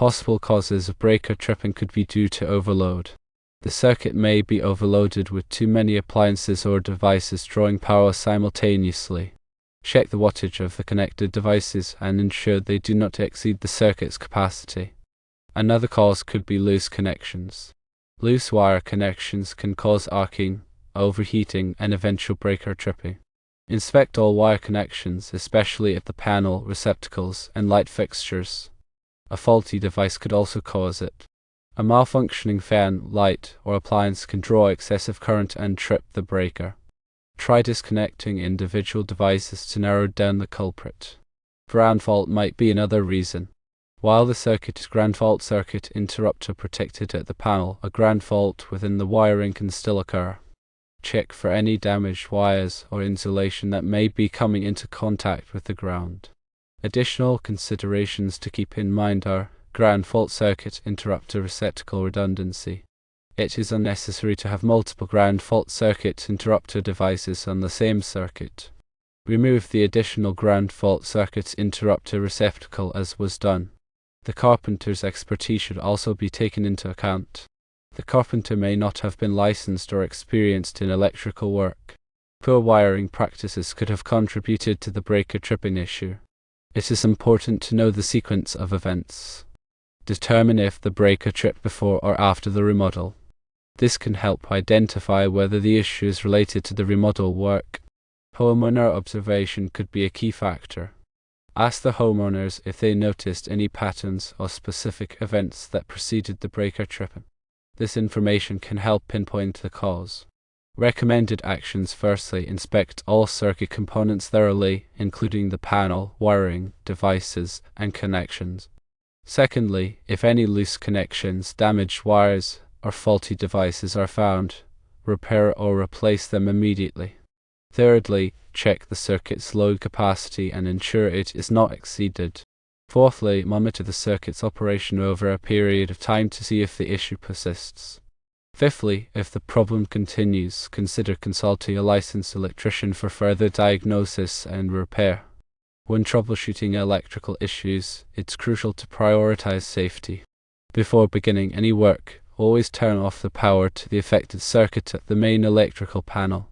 possible causes of breaker tripping could be due to overload. The circuit may be overloaded with too many appliances or devices drawing power simultaneously. Check the wattage of the connected devices and ensure they do not exceed the circuit's capacity. Another cause could be loose connections. Loose wire connections can cause arcing, overheating, and eventual breaker tripping. Inspect all wire connections, especially at the panel, receptacles, and light fixtures. A faulty device could also cause it. A malfunctioning fan, light, or appliance can draw excessive current and trip the breaker. Try disconnecting individual devices to narrow down the culprit. Ground fault might be another reason. While the circuit is ground fault circuit interrupter protected at the panel, a ground fault within the wiring can still occur. Check for any damaged wires or insulation that may be coming into contact with the ground. Additional considerations to keep in mind are ground fault circuit interrupter receptacle redundancy. It is unnecessary to have multiple ground fault circuit interrupter devices on the same circuit. Remove the additional ground fault circuit interrupter receptacle as was done. The carpenter's expertise should also be taken into account. The carpenter may not have been licensed or experienced in electrical work. Poor wiring practices could have contributed to the breaker tripping issue. It is important to know the sequence of events. Determine if the breaker tripped before or after the remodel. This can help identify whether the issue is related to the remodel work. Homeowner observation could be a key factor. Ask the homeowners if they noticed any patterns or specific events that preceded the breaker tripping. This information can help pinpoint the cause. Recommended actions: firstly, inspect all circuit components thoroughly, including the panel, wiring, devices, and connections. Secondly, if any loose connections, damaged wires, or faulty devices are found, repair or replace them immediately. Thirdly, check the circuit's load capacity and ensure it is not exceeded. Fourthly, monitor the circuit's operation over a period of time to see if the issue persists. Fifthly, if the problem continues, consider consulting a licensed electrician for further diagnosis and repair. When troubleshooting electrical issues, it's crucial to prioritize safety. Before beginning any work, always turn off the power to the affected circuit at the main electrical panel.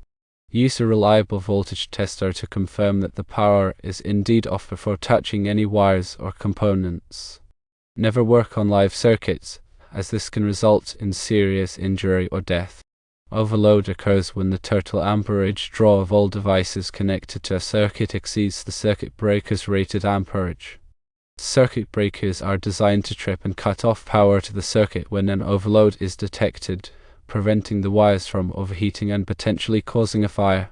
Use a reliable voltage tester to confirm that the power is indeed off before touching any wires or components. Never work on live circuits, as this can result in serious injury or death. Overload occurs when the total amperage draw of all devices connected to a circuit exceeds the circuit breaker's rated amperage. Circuit breakers are designed to trip and cut off power to the circuit when an overload is detected, preventing the wires from overheating and potentially causing a fire.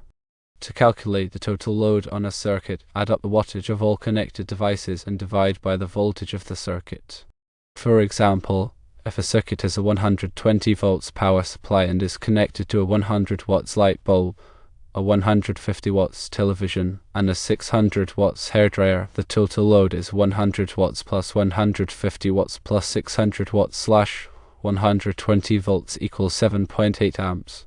To calculate the total load on a circuit, add up the wattage of all connected devices and divide by the voltage of the circuit. For example, if a circuit has a 120 volts power supply and is connected to a 100 watts light bulb, a 150 watts television, and a 600 watts hairdryer, the total load is 100 watts plus 150 watts plus 600 watts / 120 volts equals 7.8 amps.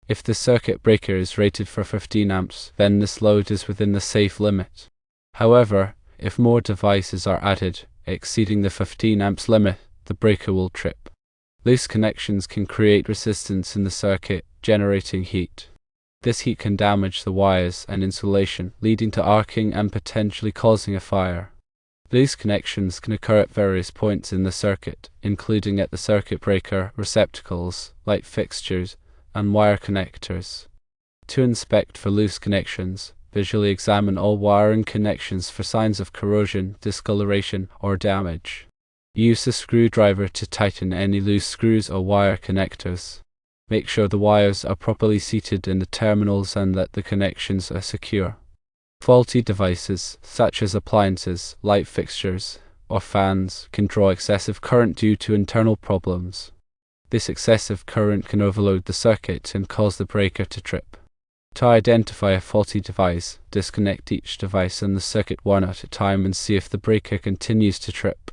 If the circuit breaker is rated for 15 amps, then this load is within the safe limit. However, if more devices are added, exceeding the 15 amps limit, the breaker will trip. Loose connections can create resistance in the circuit, generating heat. This heat can damage the wires and insulation, leading to arcing and potentially causing a fire. These connections can occur at various points in the circuit, including at the circuit breaker, receptacles, light fixtures, and wire connectors. To inspect for loose connections, visually examine all wiring connections for signs of corrosion, discoloration, or damage. Use a screwdriver to tighten any loose screws or wire connectors. Make sure the wires are properly seated in the terminals and that the connections are secure. Faulty devices, such as appliances, light fixtures, or fans, can draw excessive current due to internal problems. This excessive current can overload the circuit and cause the breaker to trip. To identify a faulty device, disconnect each device on the circuit one at a time and see if the breaker continues to trip.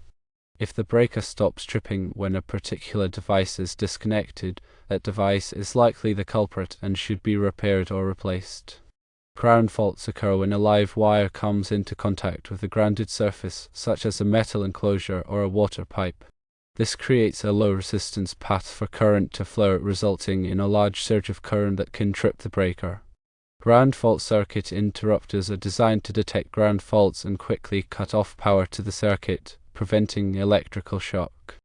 If the breaker stops tripping when a particular device is disconnected, that device is likely the culprit and should be repaired or replaced. Ground faults occur when a live wire comes into contact with a grounded surface, such as a metal enclosure or a water pipe. This creates a low-resistance path for current to flow, resulting in a large surge of current that can trip the breaker. Ground fault circuit interrupters are designed to detect ground faults and quickly cut off power to the circuit, preventing electrical shock.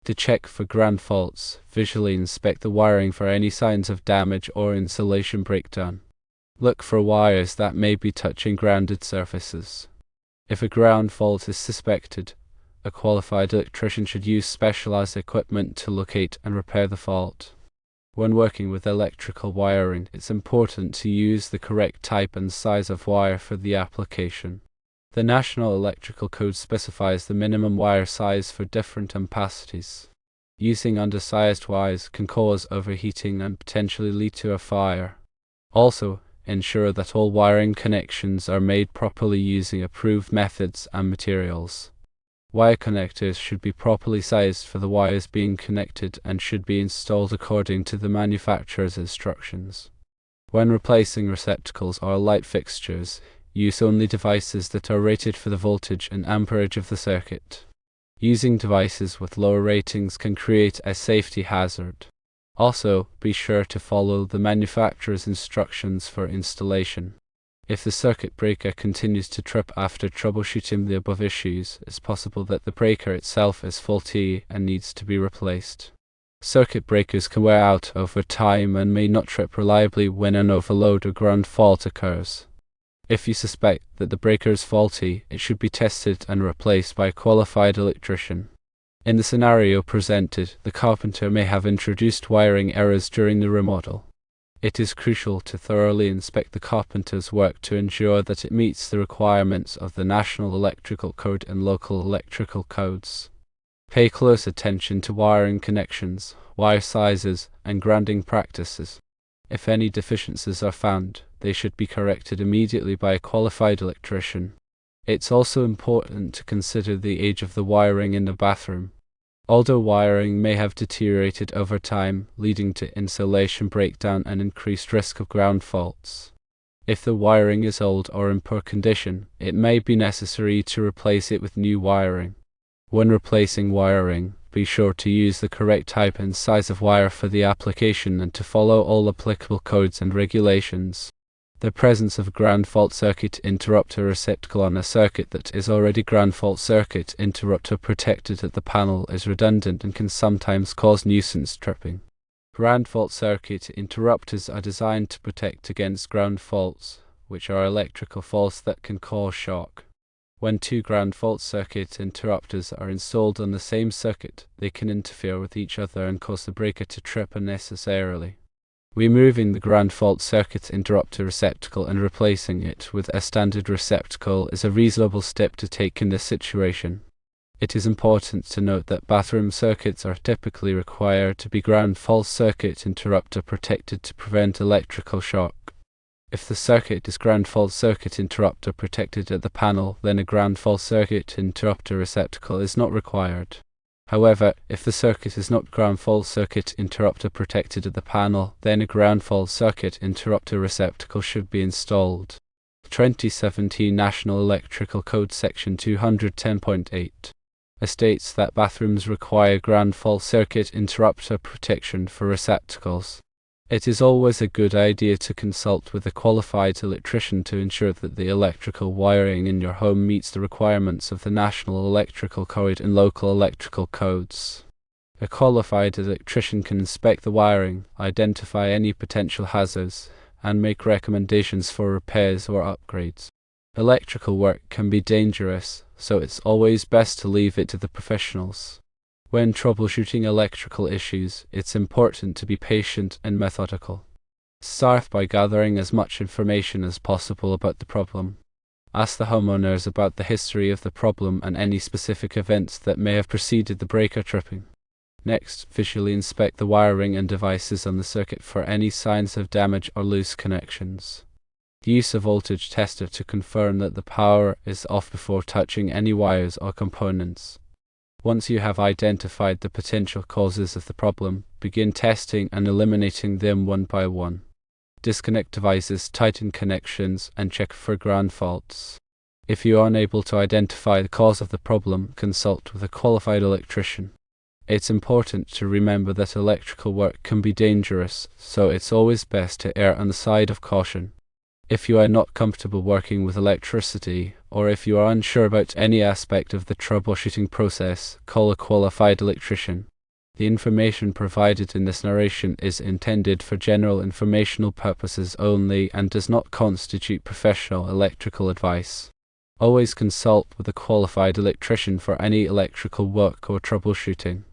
To check for ground faults, visually inspect the wiring for any signs of damage or insulation breakdown. Look for wires that may be touching grounded surfaces. If a ground fault is suspected, a qualified electrician should use specialized equipment to locate and repair the fault. When working with electrical wiring, it's important to use the correct type and size of wire for the application. The National Electrical Code specifies the minimum wire size for different ampacities. Using undersized wires can cause overheating and potentially lead to a fire. Also, ensure that all wiring connections are made properly using approved methods and materials. Wire connectors should be properly sized for the wires being connected and should be installed according to the manufacturer's instructions. When replacing receptacles or light fixtures, use only devices that are rated for the voltage and amperage of the circuit. Using devices with lower ratings can create a safety hazard. Also, be sure to follow the manufacturer's instructions for installation. If the circuit breaker continues to trip after troubleshooting the above issues, it's possible that the breaker itself is faulty and needs to be replaced. Circuit breakers can wear out over time and may not trip reliably when an overload or ground fault occurs. If you suspect that the breaker is faulty, it should be tested and replaced by a qualified electrician. In the scenario presented, the carpenter may have introduced wiring errors during the remodel. It is crucial to thoroughly inspect the carpenter's work to ensure that it meets the requirements of the National Electrical Code and local electrical codes. Pay close attention to wiring connections, wire sizes, and grounding practices. If any deficiencies are found, they should be corrected immediately by a qualified electrician. It's also important to consider the age of the wiring in the bathroom. Older wiring may have deteriorated over time, leading to insulation breakdown and increased risk of ground faults. If the wiring is old or in poor condition, it may be necessary to replace it with new wiring. When replacing wiring, be sure to use the correct type and size of wire for the application and to follow all applicable codes and regulations. The presence of a ground fault circuit interrupter receptacle on a circuit that is already ground fault circuit interrupter protected at the panel is redundant and can sometimes cause nuisance tripping. Ground fault circuit interrupters are designed to protect against ground faults, which are electrical faults that can cause shock. When two ground fault circuit interrupters are installed on the same circuit, they can interfere with each other and cause the breaker to trip unnecessarily. Removing the ground fault circuit interrupter receptacle and replacing it with a standard receptacle is a reasonable step to take in this situation. It is important to note that bathroom circuits are typically required to be ground fault circuit interrupter protected to prevent electrical shock. If the circuit is ground fault circuit interrupter protected at the panel, then a ground fault circuit interrupter receptacle is not required. However, if the circuit is not ground fault circuit interrupter protected at the panel, then a ground fault circuit interrupter receptacle should be installed. 2017 National Electrical Code Section 210.8 states that bathrooms require ground fault circuit interrupter protection for receptacles. It is always a good idea to consult with a qualified electrician to ensure that the electrical wiring in your home meets the requirements of the National Electrical Code and local electrical codes. A qualified electrician can inspect the wiring, identify any potential hazards, and make recommendations for repairs or upgrades. Electrical work can be dangerous, so it's always best to leave it to the professionals. When troubleshooting electrical issues, it's important to be patient and methodical. Start by gathering as much information as possible about the problem. Ask the homeowners about the history of the problem and any specific events that may have preceded the breaker tripping. Next, visually inspect the wiring and devices on the circuit for any signs of damage or loose connections. Use a voltage tester to confirm that the power is off before touching any wires or components. Once you have identified the potential causes of the problem, begin testing and eliminating them one by one. Disconnect devices, tighten connections, and check for ground faults. If you are unable to identify the cause of the problem, consult with a qualified electrician. It's important to remember that electrical work can be dangerous, so it's always best to err on the side of caution. If you are not comfortable working with electricity, or if you are unsure about any aspect of the troubleshooting process, call a qualified electrician. The information provided in this narration is intended for general informational purposes only and does not constitute professional electrical advice. Always consult with a qualified electrician for any electrical work or troubleshooting.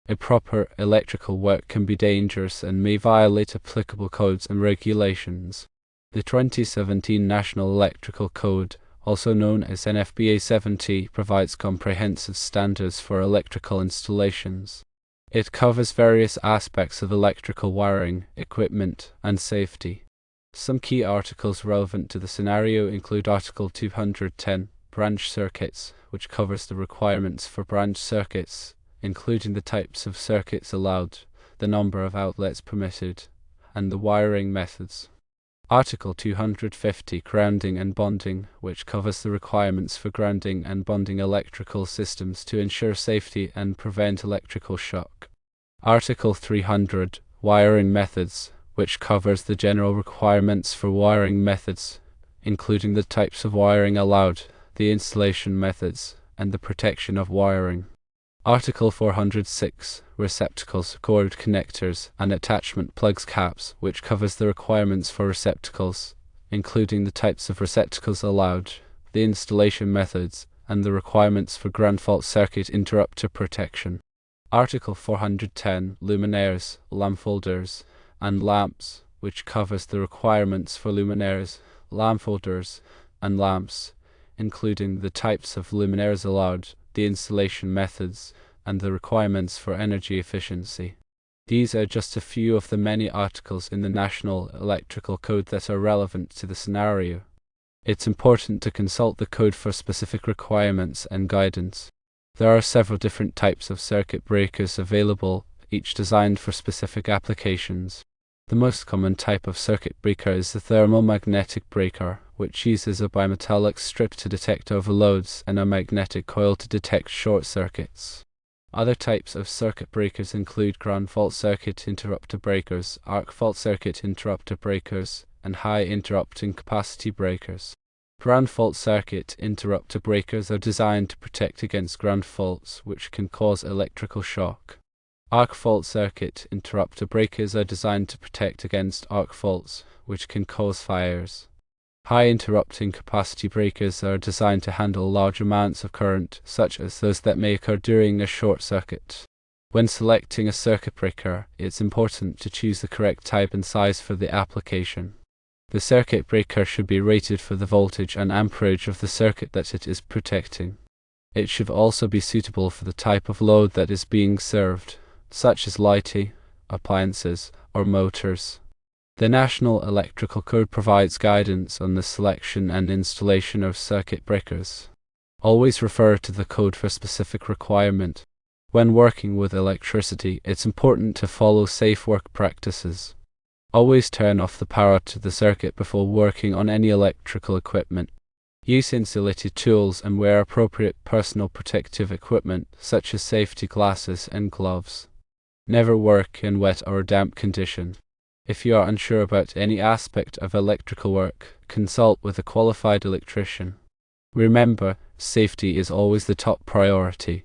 Improper electrical work can be dangerous and may violate applicable codes and regulations. The 2017 National Electrical Code, also known as NFPA 70, provides comprehensive standards for electrical installations. It covers various aspects of electrical wiring, equipment, and safety. Some key articles relevant to the scenario include Article 210, Branch Circuits, which covers the requirements for branch circuits, including the types of circuits allowed, the number of outlets permitted, and the wiring methods. Article 250, Grounding and Bonding, which covers the requirements for grounding and bonding electrical systems to ensure safety and prevent electrical shock. Article 300, Wiring Methods, which covers the general requirements for wiring methods, including the types of wiring allowed, the installation methods, and the protection of wiring. Article 406, Receptacles, Cord Connectors, and Attachment Plugs Caps, which covers the requirements for receptacles, including the types of receptacles allowed, the installation methods, and the requirements for ground fault circuit interrupter protection. Article 410, Luminaires, Lamp holders, and lamps, which covers the requirements for luminaires, lamp holders, and lamps, including the types of luminaires allowed, the installation methods, and the requirements for energy efficiency. These are just a few of the many articles in the National Electrical Code that are relevant to the scenario. It's important to consult the code for specific requirements and guidance. There are several different types of circuit breakers available, each designed for specific applications. The most common type of circuit breaker is the thermal-magnetic breaker, which uses a bimetallic strip to detect overloads and a magnetic coil to detect short circuits. Other types of circuit breakers include ground fault circuit interrupter breakers, arc fault circuit interrupter breakers, and high interrupting capacity breakers. Ground fault circuit interrupter breakers are designed to protect against ground faults, which can cause electrical shock. Arc fault circuit interrupter breakers are designed to protect against arc faults, which can cause fires. High interrupting capacity breakers are designed to handle large amounts of current, such as those that may occur during a short circuit. When selecting a circuit breaker, it's important to choose the correct type and size for the application. The circuit breaker should be rated for the voltage and amperage of the circuit that it is protecting. It should also be suitable for the type of load that is being served, such as lighting, appliances, or motors. The National Electrical Code provides guidance on the selection and installation of circuit breakers. Always refer to the code for specific requirement. When working with electricity, it's important to follow safe work practices. Always turn off the power to the circuit before working on any electrical equipment. Use insulated tools and wear appropriate personal protective equipment, such as safety glasses and gloves. Never work in wet or damp conditions. If you are unsure about any aspect of electrical work, consult with a qualified electrician. Remember, safety is always the top priority.